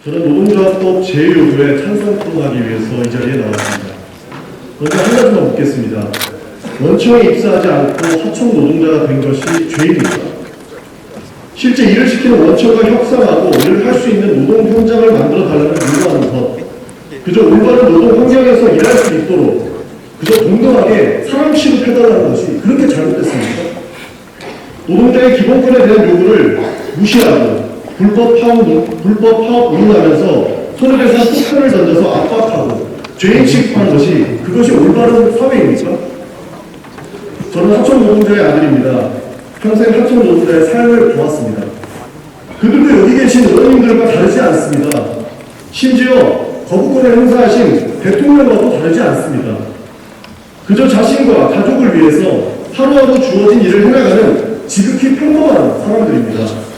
저는 노동조합법 제1요구에 찬성하기 위해서 이 자리에 나왔습니다. 먼저 한 가지만 묻겠습니다. 원청에 입사하지 않고 하청 노동자가 된 것이 죄입니까? 실제 일을 시키는 원청과 협상하고 일을 할 수 있는 노동 현장을 만들어 달라는 요구하는 것, 그저 올바른 노동 환경에서 일할 수 있도록 그저 동등하게 사람 취급해달라는 것이 그렇게 잘못됐습니까? 노동자의 기본권에 대한 요구를 무시하고 불법 파업 운운하면서 손해배상 폭탄을 던져서 압박하고 죄인 취급하는 것이 그것이 올바른 사회입니까? 저는 하청 노동자의 아들입니다. 평생 하청 노동자의 삶을 보았습니다. 그들도 여기 계신 의원님들과 다르지 않습니다. 심지어 거부권을 행사하신 대통령과도 다르지 않습니다. 그저 자신과 가족을 위해서 하루하루 주어진 일을 해나가는 지극히 평범한 사람들입니다.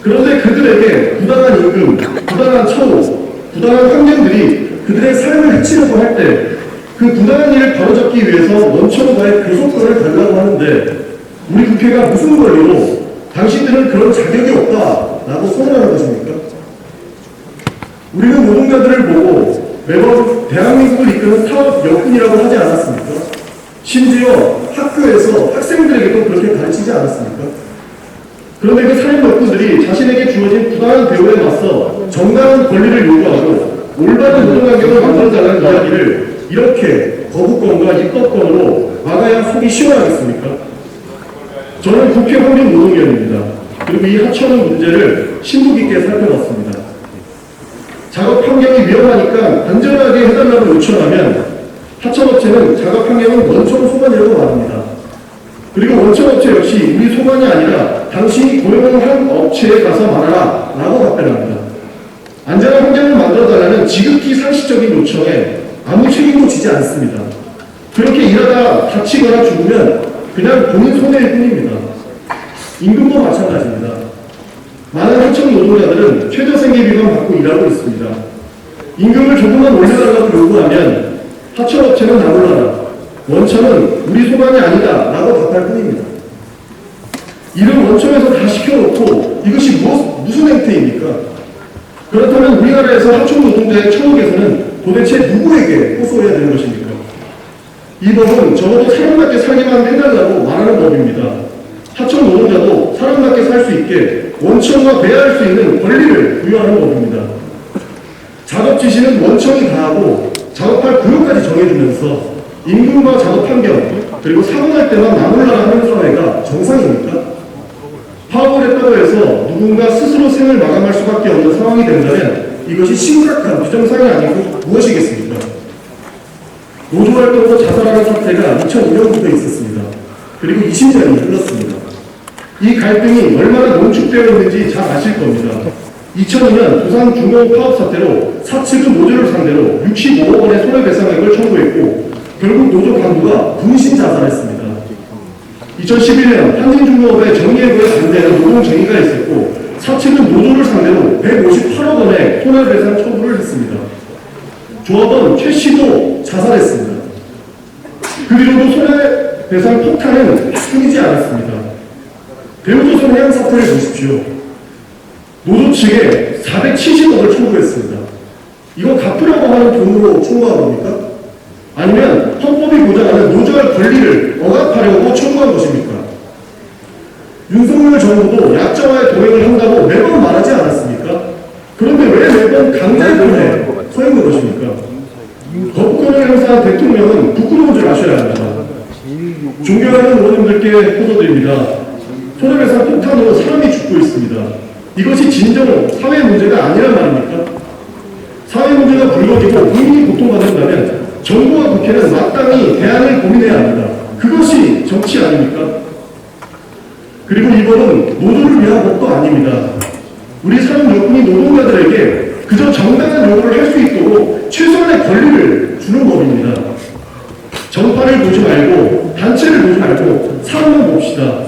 그런데 그들에게 부당한 임금, 부당한 처우, 부당한 환경들이 그들의 삶을 해치려고 할 때 그 부당한 일을 바로잡기 위해서 원청과의 교섭권을 달라고 하는데 우리 국회가 무슨 권리로 당신들은 그런 자격이 없다라고 선언하는 것입니까? 우리는 노동자들을 보고 매번 대한민국을 이끄는 사업 여군이라고 하지 않았습니까? 심지어 학교에서 학생들에게도 그렇게 가르치지 않았습니까? 그런데 그 사회 여군들이 자신에게 주어진 부당한 대우에 맞서 정당한 권리를 요구하고 올바른 노동환경을 만들어달라는 이야기를 이렇게 거부권과 입법권으로 막아야 속이 시원하겠습니까? 저는 국회 환경노동위원입니다. 그리고 이 하청 문제를 심도 깊게 살펴봤습니다. 작업 환경이 위험하니까 안전하게 해달라고 요청하면 하청업체는 작업 환경은 원청 소관이라고 말합니다. 그리고 원청업체 역시 우리 소관이 아니라 당신이 고용을 한 업체에 가서 말하라 라고 답변합니다. 안전한 환경을 만들어달라는 지극히 상식적인 요청에 아무 책임도 지지 않습니다. 그렇게 일하다 다치거나 죽으면 그냥 본인 손해일 뿐입니다. 임금도 마찬가지입니다. 많은 하청 노동자들은 최저생계비만 받고 일하고 있습니다. 임금을 조금만 올려달라고 요구하면 하청업체는 나몰라라, 원청은 우리 소관이 아니다 라고 답할 뿐입니다. 일은 원청에서 다 시켜놓고 이것이 무슨 행태입니까? 그렇다면 우리나라에서 하청 노동자의 처우 개선은 도대체 누구에게 호소해야 되는 것입니까? 이 법은 적어도 사람답게 살기만 해달라고 말하는 법입니다. 하청 노동자도 사람답게 살 수 있게 원청과 대화할 수 있는 권리를 부여하는 법입니다. 작업 지시는 원청이 다 하고 작업할 구역까지 정해주면서 임금과 작업 환경 그리고 사고 날 때만 나몰라라 하는 사회가 정상입니까? 파업을 했다고 해서 누군가 스스로 생을 마감할 수밖에 없는 상황이 된다면 이것이 심각한 비정상이 아니고 무엇이겠습니까? 노조활동으로 자살하는 사태가 2002년부터 있었습니다. 그리고 20년이 흘렀습니다. 이 갈등이 얼마나 농축되어 있는지 잘 아실 겁니다. 2002년 부산 중공 파업 사태로 사측은 노조를 상대로 65억 원의 손해배상액을 청구했고 결국 노조 간부가 분신 자살했습니다. 2011년 한진중공업의 정리해고에 반대하는 노동쟁의가 있었고 사측은 노조를 상대로 158억 원의 손해배상 청구를 했습니다. 조합원 최 씨도 자살했습니다. 그 뒤로도 손해배상 폭탄은 끊이지 않았습니다. 대우조선 해양 사태를 보십시오. 노조 측에 470억을 청구했습니다. 이거 갚으라고 하는 돈으로 청구한 겁니까? 아니면 헌법이 보장하는 노조할 권리를 억압하려고 청구한 것입니까? 윤석열 정부도 약자와의 동행을 한다고 매번 말하지 않았습니까? 그런데 왜 매번 강제동에 서 있는 것입니까? 거부권을 행사한 대통령은 부끄러운 줄 아셔야 합니다. 존경하는 의원님들께 호소드립니다. 손해배상 폭탄으로 사람이 죽고 있습니다. 이것이 진정 사회 문제가 아니란 말입니까? 사회 문제가 불거지고 국민이 고통받는다면 정부와 국회는 마땅히 대안을 고민해야 합니다. 그것이 정치 아닙니까? 그리고 이 법은 노조를 위한 법도 아닙니다. 우리 사람 여군이 노동자들에게 그저 정당한 요구를 할 수 있도록 최소한의 권리를 주는 법입니다. 정파를 보지 말고 단체를 보지 말고 사람만 봅시다.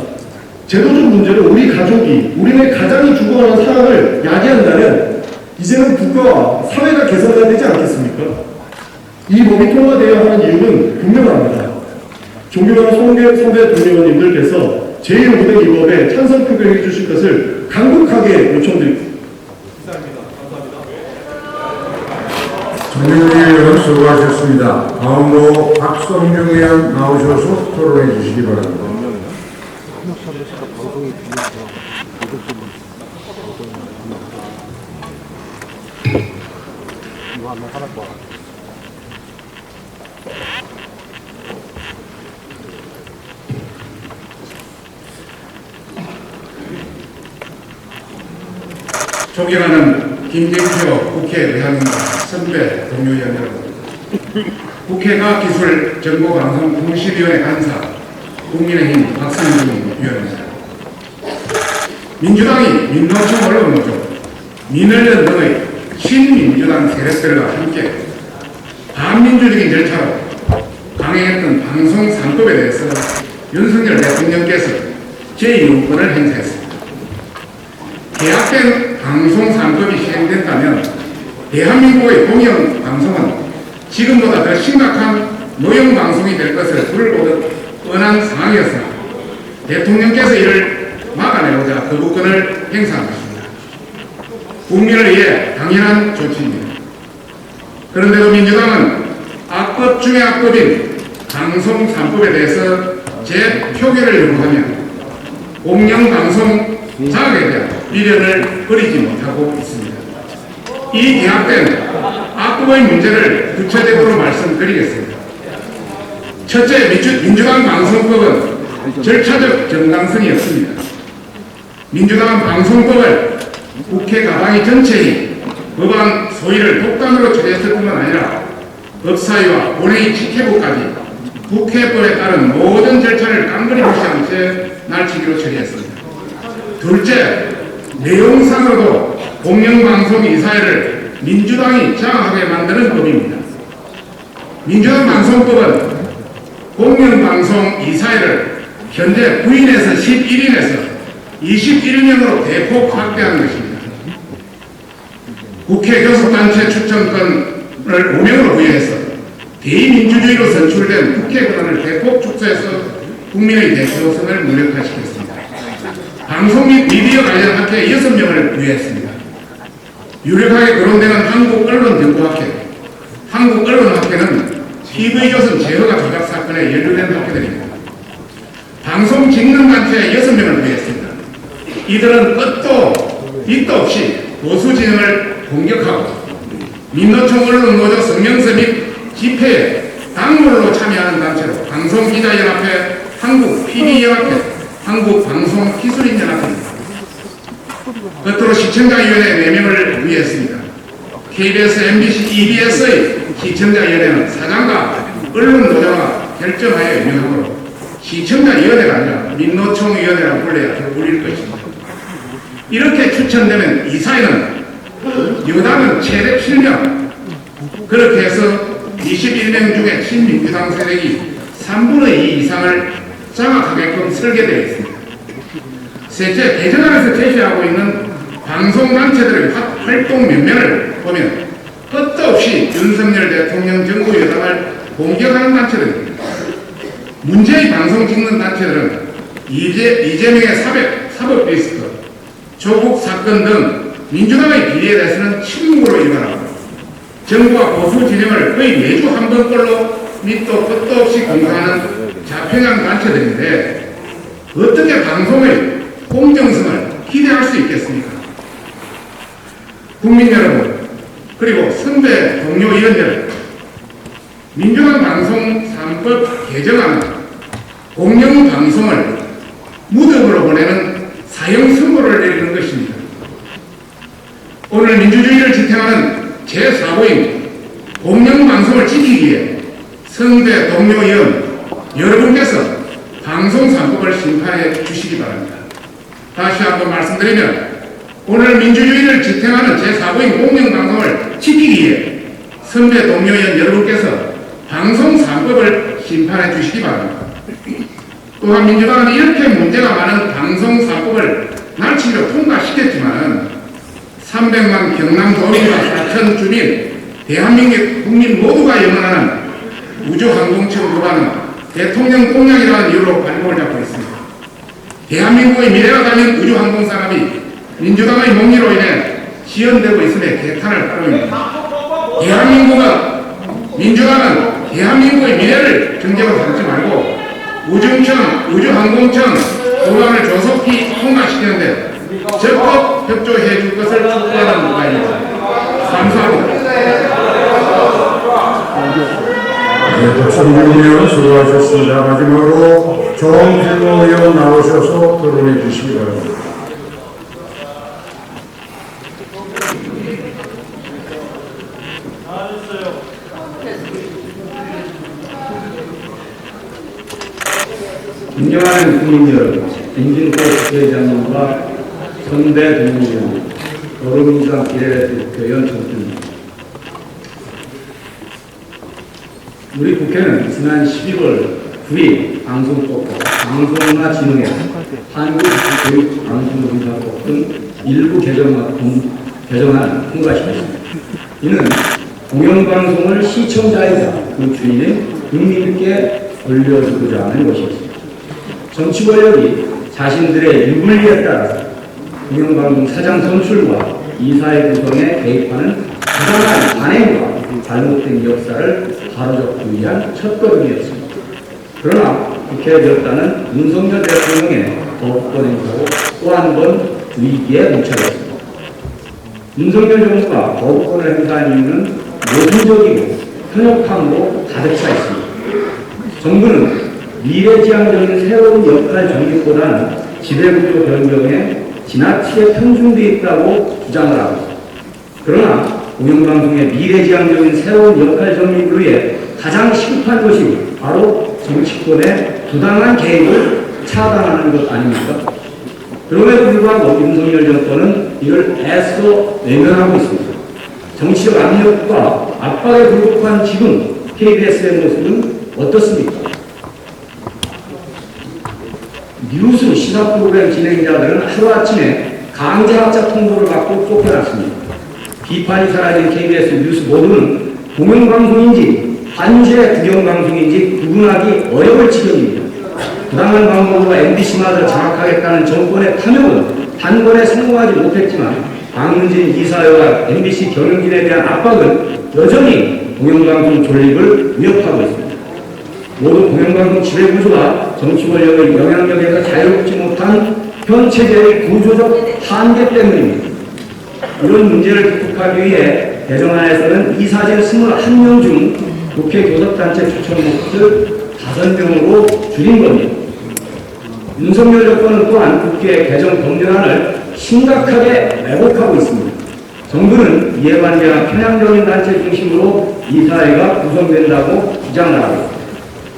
제도적 문제로 우리 가족이, 우리네 가장이 죽어가는 상황을 야기한다면 이제는 국가와 사회가 개선해야 되지 않겠습니까? 이 법이 통과되어야 하는 이유는 분명합니다. 존경하는 송대 선배 동료님들께서 제1 5대 이 법에 찬성 표결해 주실 것을 간곡하게 요청드립니다. 정명진 의원 수고하셨습니다. 다음으로 박성중 의원 나오셔서 토론해 주시기 바랍니다. 존경하는 김대표 국회 의원님과 선배 동료 의원 여러분, 국회가 기술정보방송통신위원회 간사 국민의힘 박상중 의원입니다. 민주당이 민노총 언론노조, 민언련 등의 친민주당 세력들과 함께 반민주적인 절차로 강행했던 방송 3법에 대해서 윤석열 대통령께서 제2호권을 행사했습니다. 개혁된 방송 3법이 시행된다면 대한민국의 공영방송은 지금보다 더 심각한 노영방송이 될 것을 불보듯 뻔한 상황이었으나 대통령께서 이를 막아내고자 거부권을 행사한 것입니다. 국민을 위해 당연한 조치입니다. 그런데도 민주당은 악법 중의 악법인 방송 3법에 대해서 재표결을 요구하며 공영방송 자격에 대한 미련을 버리지 못하고 있습니다. 이 개혁된 악법의 문제를 구체적으로 말씀드리겠습니다. 첫째, 민주당 방송법은 절차적 정당성이 없습니다. 민주당은 방송법을 국회 가방이 전체의 법안 소위를 독단으로 처리했을 뿐만 아니라 법사위와 본회의 직회부까지 국회법에 따른 모든 절차를 깡그리 무시한 채 날치기로 처리했습니다. 둘째, 내용상으로도 공영방송 이사회를 민주당이 장악하게 만드는 법입니다. 민주당 방송법은 공영방송 이사회를 현재 9인에서 11인에서 21명으로 대폭 확대하는 것입니다. 국회 교섭단체 추천권을 5명으로 부여해서 대의민주주의로 선출된 국회 권한을 대폭 축소해서 국민의 대표성을 무력화시켰습니다. 방송 및 미디어 관련 학회에 6명을 부여했습니다. 유력하게 거론되는 한국언론정보학회, 한국언론학회는 TV조선 제허가 조작 사건에 연루된 학회들입니다. 방송 직능단체에 6명을 부여했습니다. 이들은 끝도 밑도 없이 보수 진영을 공격하고 민노총 언론노조 성명서 및 집회에 당물로 참여하는 단체로 방송기자연합회, 한국PD연합회, 한국방송기술인연합회입니다. 끝으로 시청자위원회 4명을 위했습니다. KBS, MBC, EBS의 시청자위원회는 사장과 언론노조가 결정하여 운영하므로 시청자위원회가 아니라 민노총위원회라고 불러야 불릴 것입니다. 이렇게 추천되면 이 사회는 여당은 최대 7명, 그렇게 해서 21명 중에 친민주당 세력이 3분의 2 이상을 장악하게끔 설계되어 있습니다. 셋째, 대전안에서 제시하고 있는 방송단체들의 활동 면면을 보면 끝도 없이 윤석열 대통령 정부 여당을 공격하는 단체들입니다. 문제의 방송 찍는 단체들은 이재명의 사법 리스크, 조국 사건 등 민주당의 비리에 대해서는 침묵으로 일관하고 정부와 보수 진영을 거의 매주 한 번꼴로 밑도 끝도 없이 공격하는 자평양 단체들인데 어떻게 방송의 공정성을 기대할 수 있겠습니까? 국민 여러분, 그리고 선배 동료 의원 여러분, 민주당 방송 3법 개정안은 공영방송을 무덤으로 보내는 사형 선고를 내리는 것입니다. 오늘 민주주의를 지탱하는 제4호인 공영방송을 지키기 위해 선배 동료 의원 여러분께서 방송 3법을 심판해 주시기 바랍니다. 다시 한번 말씀드리면 오늘 민주주의를 지탱하는 제4호인 공영방송을 지키기 위해 선배 동료 의원 여러분께서 방송 3법을 심판해 주시기 바랍니다. 또한 민주당은 이렇게 문제가 많은 방송 3법을 날치기로 통과시켰지만 300만 경남도민과 4천 주민, 대한민국 국민 모두가 염원하는 우주항공청 법안은 대통령 공약이라는 이유로 발목을 잡고 있습니다. 대한민국의 미래가 달린 우주항공 산업이 민주당의 몽리로 인해 지연되고 있음에 개탄을 따릅니다. 민주당은 대한민국의 미래를 정쟁으로 삼지 말고 우중청, 우주항공청 법안을 조속히 통과시키는데 적극 협조해 줄 것을 촉구하는 바입니다. 감사합니다. 네, 박성준 의원 수고하셨습니다. 마지막으로 정필모 의원 나오셔서 토론해 주시기 바랍니다. 존경하는 국민 여러분, 김진태 국회의장님과 선대 동의원, 더불어민주당 비례대표위원 정준입니다. 우리 국회는 지난 12월 9일 방송법과 방송문화진흥회, 한국교육방송공사법 등 일부 개정안을 통과시켰습니다. 이는 공영방송을 시청자이자 그 주인인 국민께 돌려주고자 하는 것이었습니다. 정치 권력이 자신들의 유불리에 따라서 공영방송 사장 선출과 이사회 구성에 개입하는 부당한 관행과 잘못된 역사를 바로잡기 위한 첫걸음이었습니다. 그러나 국회에 되었다는 윤석열 대통령의 거부권 행사로 또 한 번 위기에 놓쳐졌습니다. 윤석열 정부가 거부권을 행사한 이유는 모순적이고 편협함으로 가득 차 있습니다. 정부는 미래지향적인 새로운 역할 정립보다는 지배구조 변경에 지나치게 편중되어 있다고 주장을 하고 있습니다. 그러나 공영방송의 미래지향적인 새로운 역할 정립을 위해 가장 시급한 것이 바로 정치권의 부당한 개입을 차단하는 것 아닙니까? 그럼에도 불구하고 윤석열 정권은 이를 애써 외면하고 있습니다. 정치적 압력과 압박에 굴복한 지금 KBS의 모습은 어떻습니까? 뉴스 시사 프로그램 진행자들은 하루아침에 강제학자 통보를 받고 쫓겨났습니다. 비판이 사라진 KBS 뉴스 모두는 공영방송인지 반주의 국영방송인지 구분하기 어려울 지경입니다. 부당한 방법으로 MBC마저 장악하겠다는 정권의 탐욕은 단번에 성공하지 못했지만 박문진 이사회와 MBC 경영진에 대한 압박은 여전히 공영방송 존립을 위협하고 있습니다. 모두 공영방송 지배구조가 정치 권력의 영향력에서 자유롭지 못한 현 체제의 구조적 한계 때문입니다. 이런 문제를 극복하기 위해 개정안에서는 이사진 21명 중 국회 교섭단체 추천 몫을 5명으로 줄인 겁니다. 윤석열 정권은 또한 국회 개정 법률안을 심각하게 왜곡하고 있습니다. 정부는 이해관계나 편향적인 단체 중심으로 이사회가 구성된다고 주장을 하고 있습니다.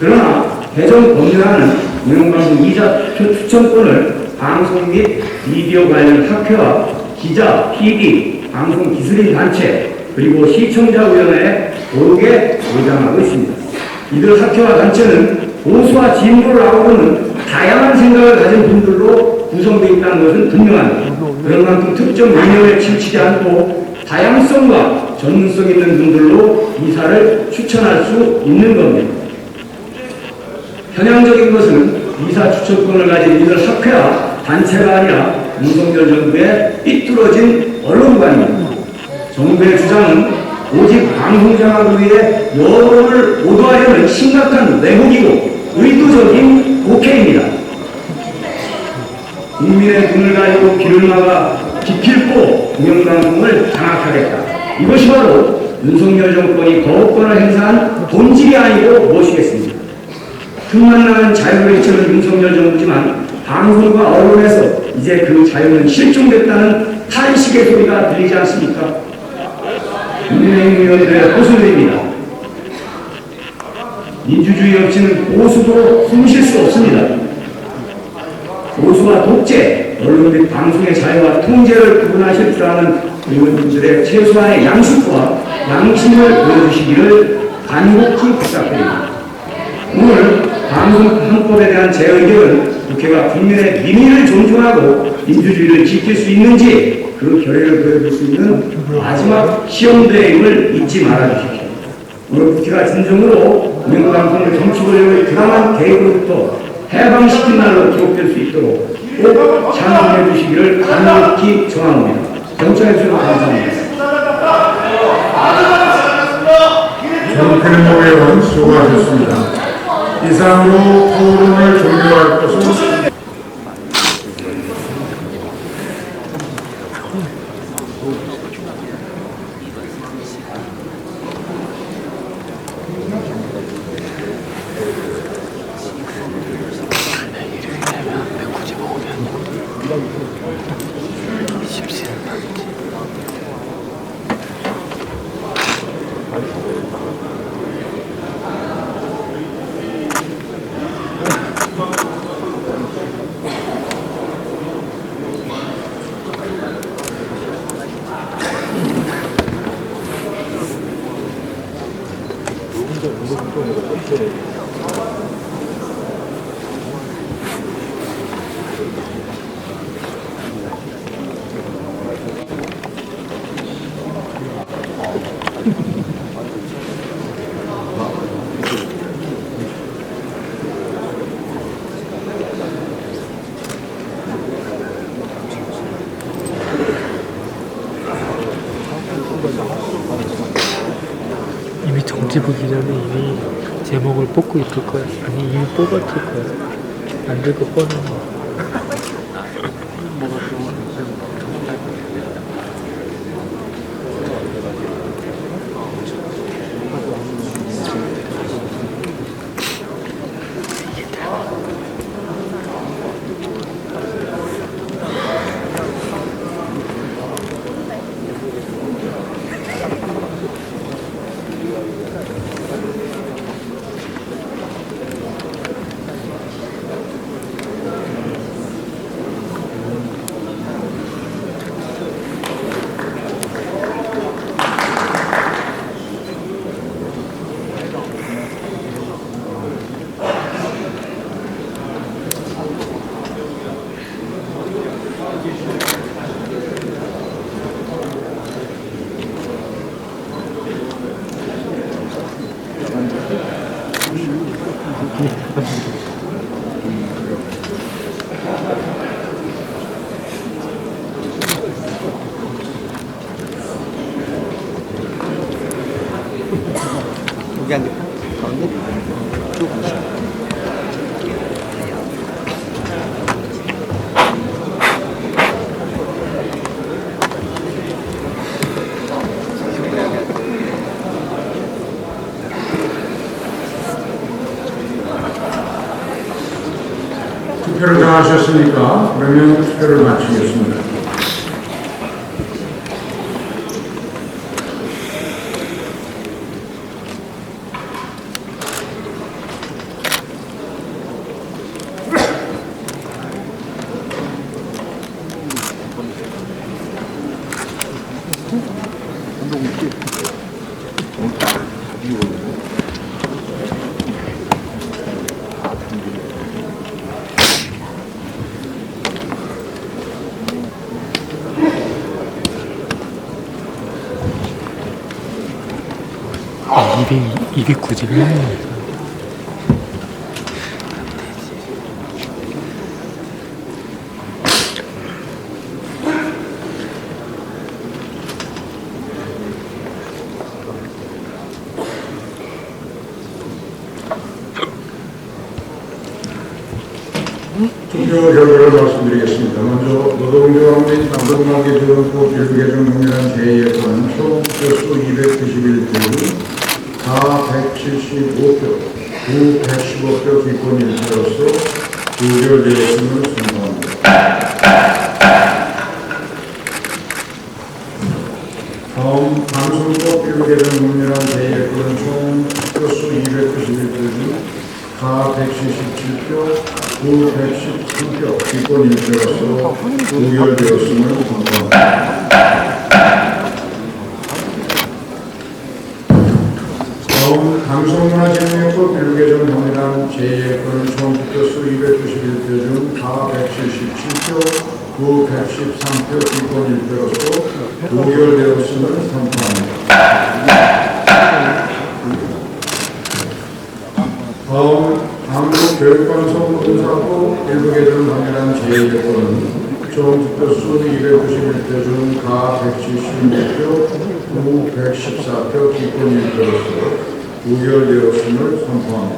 그러나 개정 법률안은 공영방송 이사 추천권을 방송 및 미디어 관련 학회와 기자, PD, 방송기술인 단체, 그리고 시청자위원회에 고르게 보장하고 있습니다. 이들 학회와 단체는 보수와 진보를 아우르는 다양한 생각을 가진 분들로 구성되어 있다는 것은 분명합니다. 그런 만큼 특정 이념에 치우치지 않고 다양성과 전문성 있는 분들로 이사를 추천할 수 있는 겁니다. 편향적인 것은 이사 추천권을 가진 이들 학회와 단체가 아니라 윤석열 정부의 삐뚤어진 언론관입니다. 정부의 주장은 오직 방송장악을 위해 여론을 오도하려는 심각한 왜곡이고 의도적인 독해입니다. 국민의 눈을 가리고 귀를 막아 기필코 공영방송을 장악하겠다. 이것이 바로 윤석열 정권이 거부권을 행사한 본질이 아니고 무엇이겠습니까? 틈만 나는 자유를 외치는 윤석열 정부지만 방송과 언론에서 이제 그 자유는 실종됐다는 탄식의 소리가 들리지 않습니까? 국민의힘 의원들의 호소입니다. 민주주의 없이는 보수도 숨쉴 수 없습니다. 보수와 독재, 언론 및 방송의 자유와 통제를 구분하실 줄 아는 의원님들의 최소한의 양식과 양심을 보여주시기를 간곡히 부탁드립니다. 오늘 방송헌법에 대한 제 의견은 국회가 국민의 민의를 존중하고 민주주의를 지킬 수 있는지 그 결의를 보여줄 수 있는 마지막 시험대임을 잊지 말아주십시오. 오늘 국회가 진정으로 공영방송을 정치 권력의 부당한 개입으로부터 해방시킨 날로 기록될 수 있도록 꼭 찬성해 주시기를 간곡히 청합니다. 경청해 주셔서 감사합니다. 정필모 의원 수고하셨습니다. 이상으로 토론을 종료할 것은 이미 정지 보기 전에 이미 제목을 뽑고 있을 거야. 아니 이미 뽑았을 거야. 안 될 거 뻔한 거. 여기 앉아. 가운데? 쭉 가시죠. 투표를 다 하셨으니까 그러면 투표를 마치겠습니다. 아, 209명이야. 투표 결과를 말씀드리겠습니다. 먼저 노동조합 및 노동관계조합법 일부 개정 동일한 제2예산 총 표수 291표, 다 175표, 부 115표 기권 1표로서 의결되었음을 선포합니다. 다음 방송법 일부 개정 동일한 제2예산 총 표수 291표 중 다 177표, 부 119표, 기권 1표로서 의결되었음을 선포합니다. 다음 방송문화진흥법 일부 개정 동일한 제2예산 총 표수 291표 중 다 177표, 부 113표, 기권 1표로서 의결되었음을 선포합니다. 다음 한국교육방송본사법 일부 개정 동일한 제2예산은 총 득표수 291표 중 가 176표, 후 114표 기권일표로서 의결되었음을 선포합니다.